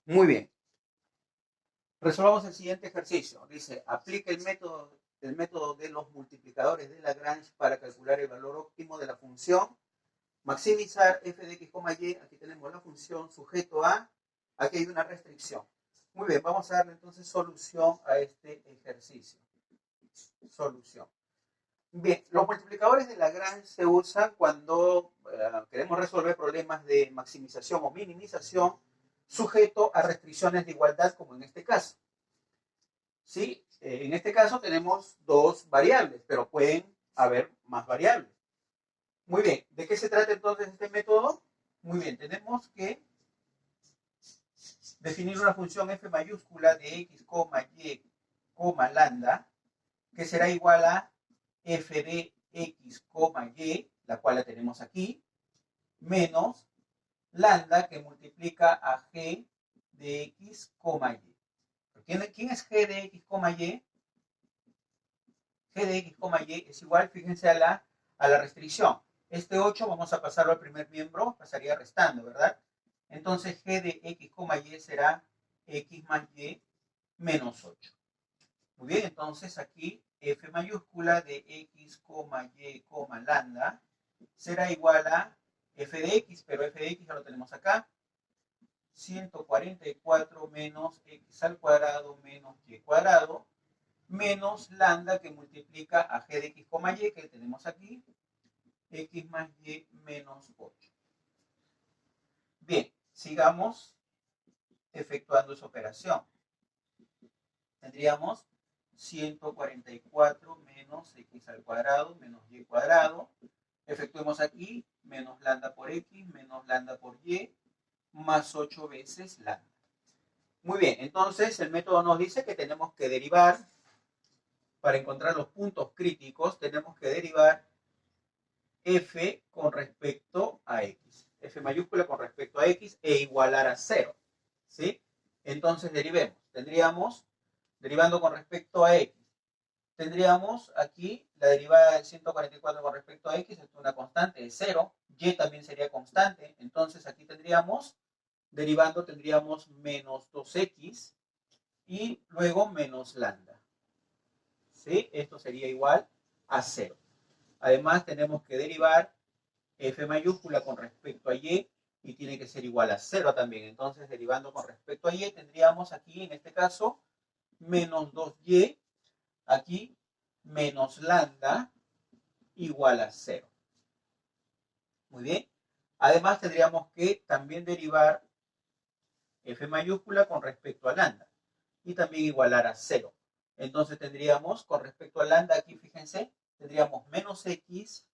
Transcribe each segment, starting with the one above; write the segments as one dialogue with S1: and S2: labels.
S1: Muy bien. Resolvamos el siguiente ejercicio. Dice, aplica el método de los multiplicadores de Lagrange para calcular el valor óptimo de la función. Maximizar f de x, y. Aquí tenemos la función sujeto a. Aquí hay una restricción. Muy bien, vamos a darle entonces solución a este ejercicio. Solución. Bien, los multiplicadores de Lagrange se usan cuando queremos resolver problemas de maximización o minimización sujeto a restricciones de igualdad, como en este caso. ¿Sí? En este caso tenemos dos variables, pero pueden haber más variables. Muy bien, ¿de qué se trata entonces este método? Muy bien, tenemos que definir una función f mayúscula de x, y, lambda, que será igual a f de x, y, la cual la tenemos aquí, menos lambda que multiplica a g de x, y. ¿Quién es g de x, y? G de x, y es igual, fíjense, a la restricción. Este 8 vamos a pasarlo al primer miembro, pasaría restando, ¿verdad? Entonces g de x, y será x más y menos 8. Muy bien, entonces aquí f mayúscula de x, y, lambda será igual a f de x, pero f de x ya lo tenemos acá. 144 menos x al cuadrado menos y cuadrado menos lambda que multiplica a g de x, y, que tenemos aquí, x más y menos 8. Bien, sigamos efectuando esa operación. Tendríamos 144 menos x al cuadrado menos y cuadrado. Efectuemos aquí menos lambda por x menos lambda por y más 8 veces lambda. Muy bien, entonces el método nos dice que tenemos que derivar, para encontrar los puntos críticos, tenemos que derivar f con respecto a x. F mayúscula con respecto a x e igualar a 0. ¿Sí? Entonces derivemos. Tendríamos, derivando con respecto a x, tendríamos aquí la derivada del 144 con respecto a x, es una constante de 0. Y también sería constante. Entonces aquí tendríamos, derivando, tendríamos menos 2x y luego menos lambda. ¿Sí? Esto sería igual a 0. Además tenemos que derivar f mayúscula con respecto a y tiene que ser igual a 0 también. Entonces, derivando con respecto a y, tendríamos aquí, en este caso, menos 2y, aquí, menos lambda, igual a 0. Muy bien. Además, tendríamos que también derivar f mayúscula con respecto a lambda y también igualar a 0. Entonces, tendríamos, con respecto a lambda, aquí, fíjense, tendríamos menos x.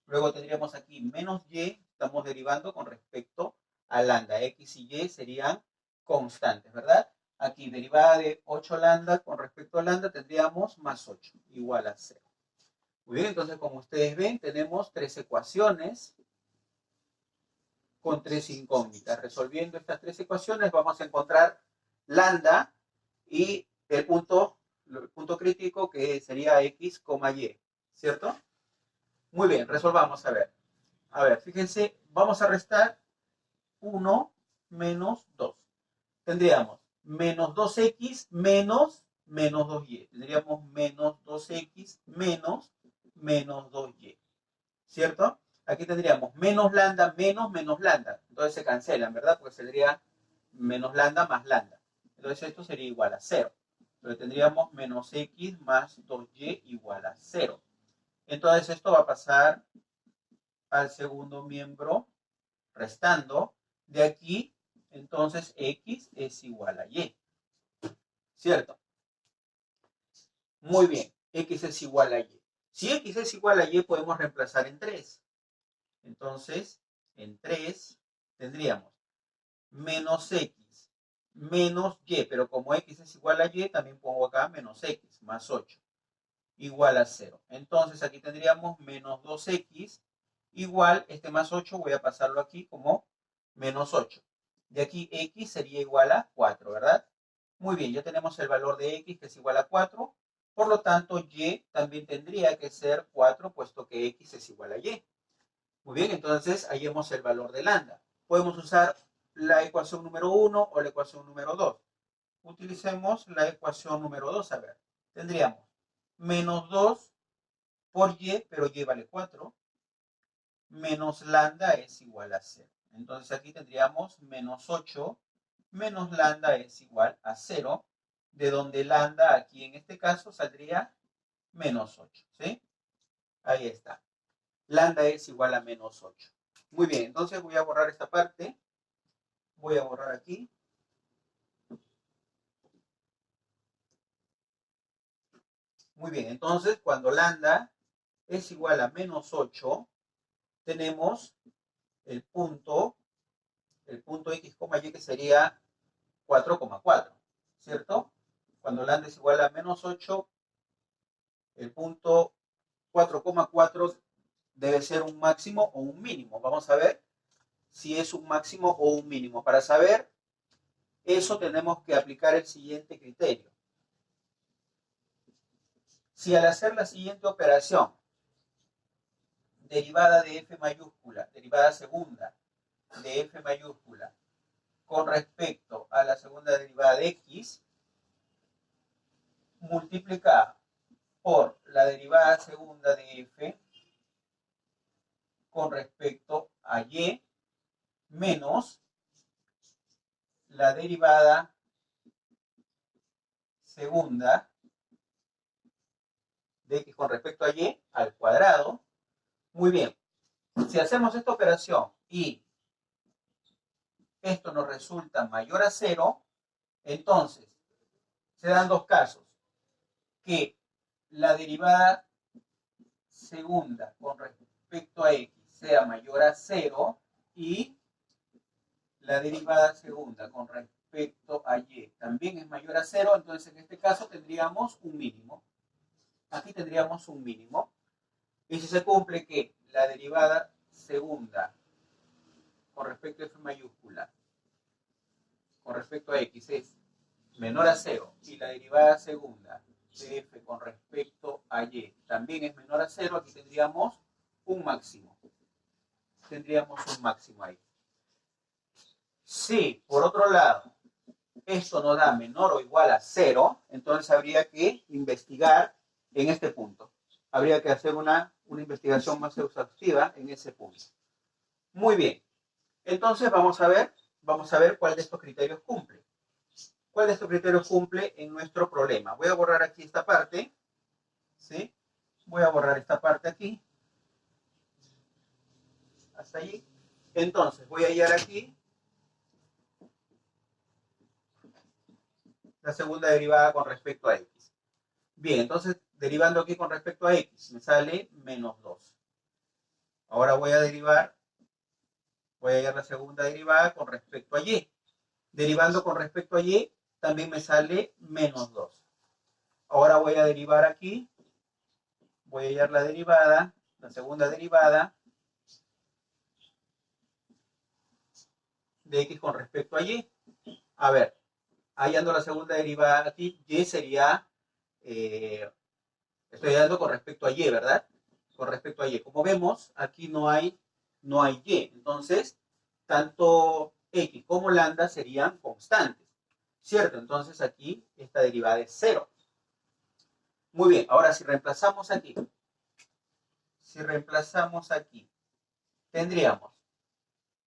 S1: Luego tendríamos aquí menos y, estamos derivando con respecto a lambda. X y y serían constantes, ¿verdad? Aquí derivada de 8 lambda con respecto a lambda tendríamos más 8, igual a 0. Muy bien, entonces como ustedes ven, tenemos tres ecuaciones con tres incógnitas. Resolviendo estas tres ecuaciones vamos a encontrar lambda y el punto crítico que sería x, y, ¿cierto? Muy bien, resolvamos, a ver. A ver, fíjense, vamos a restar 1 menos 2. Tendríamos menos 2x menos 2y. Tendríamos menos 2x menos 2y. ¿Cierto? Aquí tendríamos menos lambda menos lambda. Entonces se cancelan, ¿verdad? Porque sería menos lambda más lambda. Entonces esto sería igual a 0. Entonces tendríamos menos x más 2y igual a 0. Entonces esto va a pasar al segundo miembro restando. De aquí, entonces, x es igual a y. ¿Cierto? Muy bien, x es igual a y. Si x es igual a y, podemos reemplazar en 3. Entonces, en 3 tendríamos menos x menos y, pero como x es igual a y, también pongo acá menos x más 8 igual a 0. Entonces, aquí tendríamos menos 2x igual, este más 8 voy a pasarlo aquí como menos 8. De aquí x sería igual a 4, ¿verdad? Muy bien, ya tenemos el valor de x que es igual a 4. Por lo tanto, y también tendría que ser 4, puesto que x es igual a y. Muy bien, entonces hallemos el valor de lambda. Podemos usar la ecuación número 1 o la ecuación número 2? Utilicemos la ecuación número 2. A ver, tendríamos menos 2 por y, pero y vale 4, menos lambda es igual a 0. Entonces aquí tendríamos menos 8 menos lambda es igual a 0, de donde lambda aquí en este caso saldría menos 8, ¿sí? Ahí está. Lambda es igual a menos 8. Muy bien, entonces voy a borrar esta parte. Voy a borrar aquí. Muy bien, entonces cuando lambda es igual a menos 8, tenemos el punto x, y que sería 4,4, ¿cierto? Cuando lambda es igual a menos 8, el punto 4,4 debe ser un máximo o un mínimo. Vamos a ver si es un máximo o un mínimo. Para saber eso tenemos que aplicar el siguiente criterio. Si al hacer la siguiente operación, derivada de f mayúscula, derivada segunda de f mayúscula, con respecto a la segunda derivada de x, multiplicada por la derivada segunda de f con respecto a y, menos la derivada segunda de x con respecto a y al cuadrado. Muy bien, si hacemos esta operación y esto nos resulta mayor a 0, entonces se dan dos casos: que la derivada segunda con respecto a x sea mayor a 0 y la derivada segunda con respecto a y también es mayor a 0, entonces en este caso tendríamos un mínimo. Aquí tendríamos un mínimo. Y si se cumple que la derivada segunda con respecto a f mayúscula con respecto a x es menor a 0 y la derivada segunda de f con respecto a y también es menor a 0, aquí tendríamos un máximo. Tendríamos un máximo ahí. Si, por otro lado, esto nos da menor o igual a 0, entonces habría que investigar en este punto. Habría que hacer una investigación más exhaustiva en ese punto. Muy bien. Entonces vamos a ver cuál de estos criterios cumple. ¿Cuál de estos criterios cumple en nuestro problema? Voy a borrar aquí esta parte, ¿sí? Voy a borrar esta parte aquí, hasta allí. Entonces voy a hallar aquí la segunda derivada con respecto a x. Bien, entonces derivando aquí con respecto a x me sale menos 2. Ahora voy a hallar la segunda derivada con respecto a y. Derivando con respecto a y también me sale menos 2. Ahora voy a derivar aquí, voy a hallar la derivada, la segunda derivada de x con respecto a y. A ver, hallando la segunda derivada aquí, y sería, estoy hallando con respecto a y, ¿verdad? Con respecto a y. Como vemos, aquí no hay y. Entonces, tanto x como lambda serían constantes, ¿cierto? Entonces aquí esta derivada es 0. Muy bien, ahora si reemplazamos aquí, tendríamos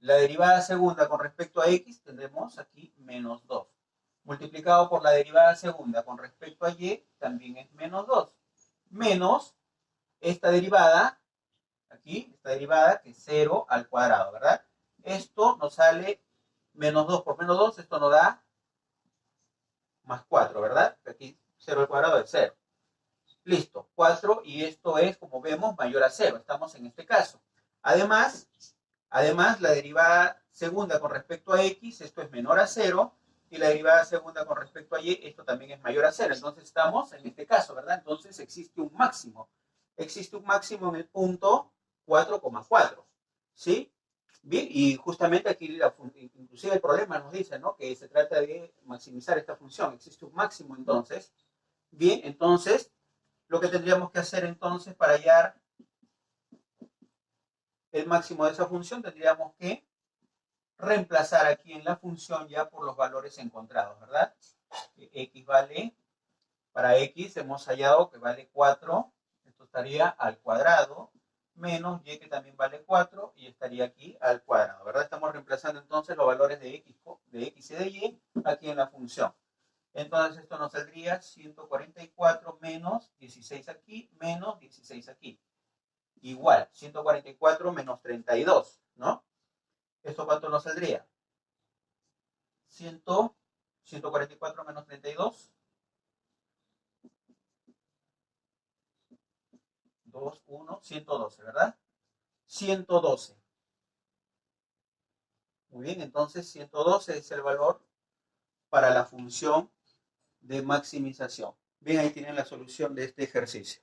S1: la derivada segunda con respecto a x, tendremos aquí menos 2. Multiplicado por la derivada segunda con respecto a y, también es menos 2. Menos esta derivada, aquí, esta derivada que es 0 al cuadrado, ¿verdad? Esto nos sale menos 2 por menos 2, esto nos da más 4, ¿verdad? Aquí 0 al cuadrado es 0. Listo, 4 y esto es, como vemos, mayor a 0. Estamos en este caso. Además, la derivada segunda con respecto a x, esto es menor a 0, y la derivada segunda con respecto a y, esto también es mayor a 0. Entonces estamos en este caso, ¿verdad? Entonces existe un máximo. Existe un máximo en el punto 4,4. ¿Sí? Bien, y justamente aquí, inclusive el problema nos dice, ¿no?, que se trata de maximizar esta función. Existe un máximo entonces. Bien, entonces, lo que tendríamos que hacer entonces para hallar el máximo de esa función, tendríamos que reemplazar aquí en la función ya por los valores encontrados, ¿verdad? X vale, para X hemos hallado que vale 4, esto estaría al cuadrado, menos Y que también vale 4 y estaría aquí al cuadrado, ¿verdad? Estamos reemplazando entonces los valores de X y de Y aquí en la función. Entonces esto nos saldría 144 menos 16 aquí, menos 16 aquí. Igual, 144 menos 32, ¿no? ¿Esto cuánto nos saldría? 144 menos 32. 2, 1, 112, ¿verdad? 112. Muy bien, entonces 112 es el valor para la función de maximización. Bien, ahí tienen la solución de este ejercicio.